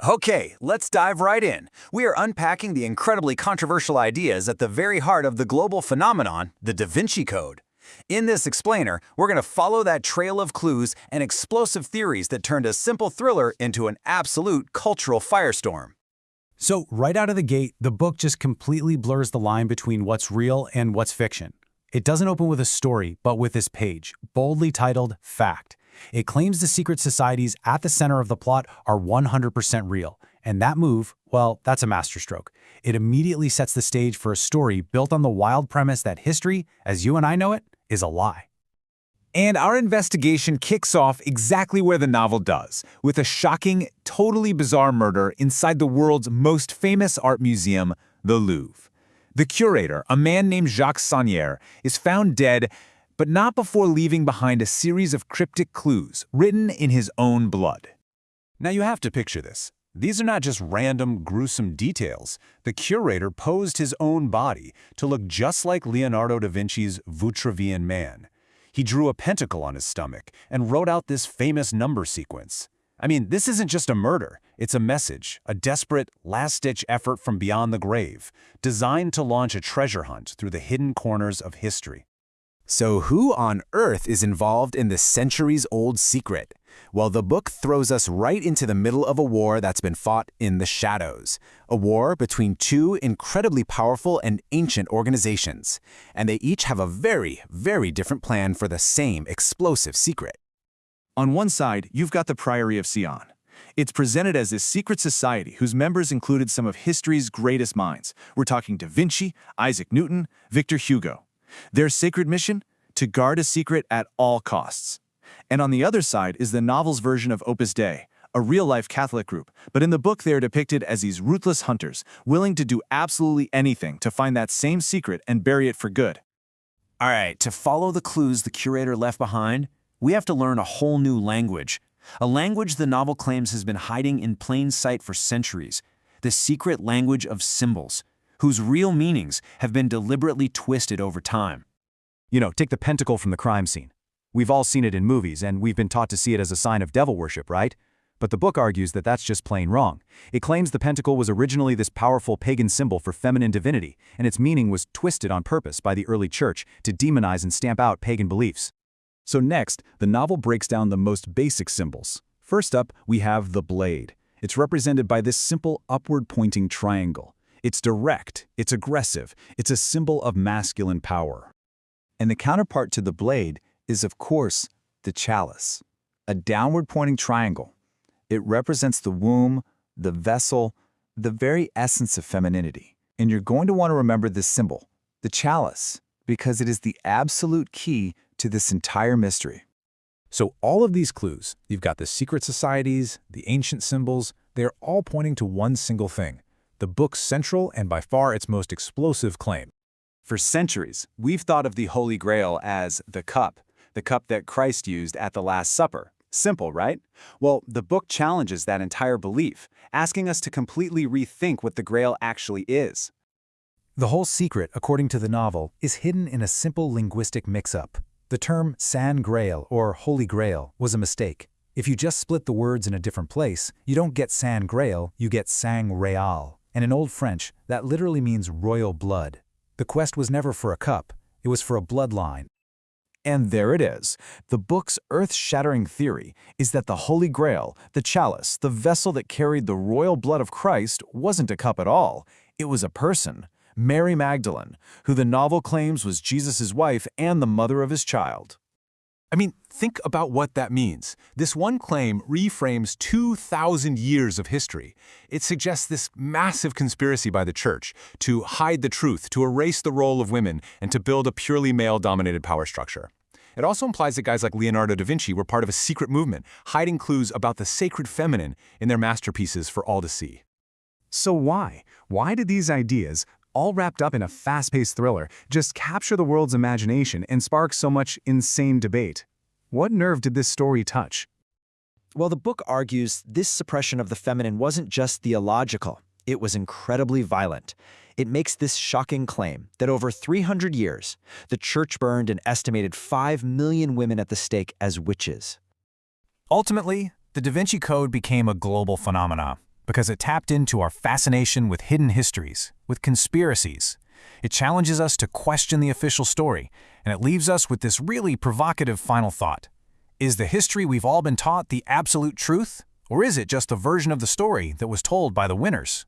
Okay, let's dive right in. We are unpacking the incredibly controversial ideas at the very heart of the global phenomenon, the Da Vinci Code. In this explainer, we're going to follow that trail of clues and explosive theories that turned a simple thriller into an absolute cultural firestorm. So right out of the gate, the book just completely blurs the line between what's real and what's fiction. It doesn't open with a story, but with this page, boldly titled Fact. It claims the secret societies at the center of the plot are 100% real. And that move, well, that's a masterstroke. It immediately sets the stage for a story built on the wild premise that history, as you and I know it, is a lie. And our investigation kicks off exactly where the novel does, with a shocking, totally bizarre murder inside the world's most famous art museum, the Louvre. The curator, a man named Jacques Saunière, is found dead, but not before leaving behind a series of cryptic clues written in his own blood. Now you have to picture this. These are not just random, gruesome details. The curator posed his own body to look just like Leonardo da Vinci's Vitruvian Man. He drew a pentacle on his stomach and wrote out this famous number sequence. I mean, this isn't just a murder. It's a message, a desperate, last-ditch effort from beyond the grave, designed to launch a treasure hunt through the hidden corners of history. So who on earth is involved in this centuries-old secret? Well, the book throws us right into the middle of a war that's been fought in the shadows. A war between two incredibly powerful and ancient organizations. And they each have a very, very different plan for the same explosive secret. On one side, you've got the Priory of Sion. It's presented as this secret society whose members included some of history's greatest minds. We're talking Da Vinci, Isaac Newton, Victor Hugo. Their sacred mission? To guard a secret at all costs. And on the other side is the novel's version of Opus Dei, a real-life Catholic group, but in the book they are depicted as these ruthless hunters, willing to do absolutely anything to find that same secret and bury it for good. All right, to follow the clues the curator left behind, we have to learn a whole new language. A language the novel claims has been hiding in plain sight for centuries. The secret language of symbols, whose real meanings have been deliberately twisted over time. You know, take the pentacle from the crime scene. We've all seen it in movies, and we've been taught to see it as a sign of devil worship, right? But the book argues that that's just plain wrong. It claims the pentacle was originally this powerful pagan symbol for feminine divinity, and its meaning was twisted on purpose by the early church to demonize and stamp out pagan beliefs. So next, the novel breaks down the most basic symbols. First up, we have the blade. It's represented by this simple upward-pointing triangle. It's direct, it's aggressive, it's a symbol of masculine power. And the counterpart to the blade is, of course, the chalice, a downward-pointing triangle. It represents the womb, the vessel, the very essence of femininity. And you're going to want to remember this symbol, the chalice, because it is the absolute key to this entire mystery. So all of these clues, you've got the secret societies, the ancient symbols, they're all pointing to one single thing, the book's central and by far its most explosive claim. For centuries, we've thought of the Holy Grail as the cup that Christ used at the Last Supper. Simple, right? Well, the book challenges that entire belief, asking us to completely rethink what the Grail actually is. The whole secret, according to the novel, is hidden in a simple linguistic mix-up. The term San Grail, or Holy Grail, was a mistake. If you just split the words in a different place, you don't get San Grail, you get Sang Real. And in Old French, that literally means royal blood. The quest was never for a cup, it was for a bloodline. And there it is. The book's earth-shattering theory is that the Holy Grail, the chalice, the vessel that carried the royal blood of Christ, wasn't a cup at all. It was a person, Mary Magdalene, who the novel claims was Jesus' wife and the mother of his child. I mean, think about what that means. This one claim reframes 2,000 years of history. It suggests this massive conspiracy by the church to hide the truth, to erase the role of women, and to build a purely male-dominated power structure. It also implies that guys like Leonardo da Vinci were part of a secret movement, hiding clues about the sacred feminine in their masterpieces for all to see. So why? Why did these ideas, all wrapped up in a fast-paced thriller, just capture the world's imagination and spark so much insane debate? What nerve did this story touch? Well, the book argues this suppression of the feminine wasn't just theological, it was incredibly violent. It makes this shocking claim that over 300 years, the church burned an estimated 5 million women at the stake as witches. Ultimately, the Da Vinci Code became a global phenomenon. because it tapped into our fascination with hidden histories, with conspiracies. It challenges us to question the official story, and it leaves us with this really provocative final thought. Is the history we've all been taught the absolute truth, or is it just the version of the story that was told by the winners?